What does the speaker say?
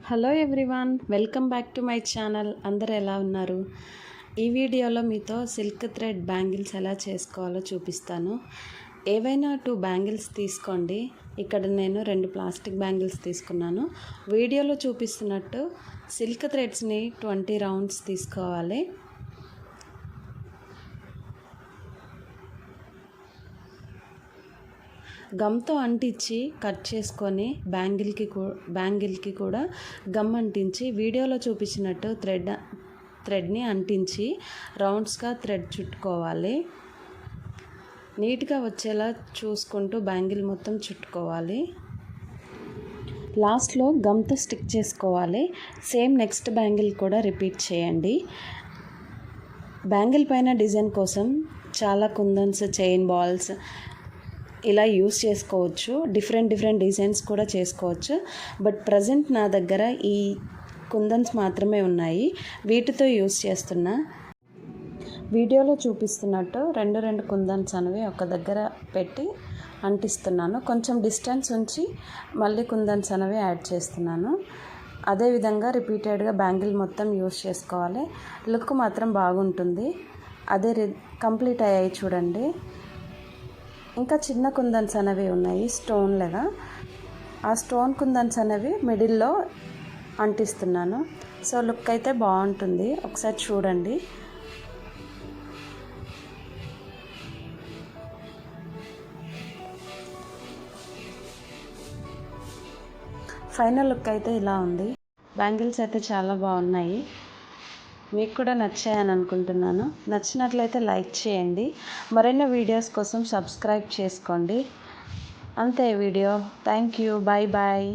Hello everyone, welcome back to my channel. అందరు ఎలా ఉన్నారు? ఈ వీడియోలో మీతో సిల్క్ థ్రెడ్ బ్యాంగిల్స్ ఎలా చేసుకోవాలో చూపిస్తాను. ఏవైనా 2 బ్యాంగిల్స్ తీసుకోండి. ఇక్కడ నేను 2 ప్లాస్టిక్ బ్యాంగిల్స్ తీసుకున్నాను. వీడియోలో చూపిస్తున్నట్టు సిల్క్ థ్రెడ్స్ని 20 రౌండ్స్ తీసుకోవాలి. గమ్తో అంటించి కట్ చేసుకొని బ్యాంగిల్కి కూడా గమ్ అంటించి వీడియోలో చూపించినట్టు థ్రెడ్ని అంటించి రౌండ్స్గా థ్రెడ్ చుట్టుకోవాలి. నీట్గా వచ్చేలా చూసుకుంటూ బ్యాంగిల్ మొత్తం చుట్టుకోవాలి. లాస్ట్లో గమ్తో స్టిక్ చేసుకోవాలి. సేమ్ నెక్స్ట్ బ్యాంగిల్ కూడా రిపీట్ చేయండి. బ్యాంగిల్ పైన డిజైన్ కోసం చాలా కుందన్స్, చైన్ బాల్స్ ఇలా యూస్ చేసుకోవచ్చు. డిఫరెంట్ డిజైన్స్ కూడా చేసుకోవచ్చు. బట్ ప్రజెంట్ నా దగ్గర ఈ కుందన్స్ మాత్రమే ఉన్నాయి. వీటితో యూస్ చేస్తున్నా. వీడియోలో చూపిస్తున్నట్టు 2 కుందన్స్ అనేవి ఒక దగ్గర పెట్టి అంటిస్తున్నాను. కొంచెం డిస్టెన్స్ ఉంచి మళ్ళీ కుందన్స్ అనేవి యాడ్ చేస్తున్నాను. అదేవిధంగా రిపీటెడ్గా బ్యాంగిల్ మొత్తం యూస్ చేసుకోవాలి. లుక్ మాత్రం బాగుంటుంది. కంప్లీట్ అయ్యాయి చూడండి. ఇంకా చిన్న కుందన్స్ అనేవి ఉన్నాయి స్టోన్ లాగా. ఆ స్టోన్ కుందన్స్ అనేవి మిడిల్లో అంటిస్తున్నాను. సో లుక్ అయితే బాగుంటుంది. ఒకసారి చూడండి. ఫైనల్ లుక్ అయితే ఇలా ఉంది. బ్యాంగిల్స్ అయితే చాలా బాగున్నాయి. మీకు కూడా నచ్చాయని అనుకుంటున్నాను. నచ్చినట్లయితే లైక్ చేయండి. మరిన్ని వీడియోస్ కోసం సబ్స్క్రైబ్ చేసుకోండి. అంతే వీడియో. Thank you. బాయ్.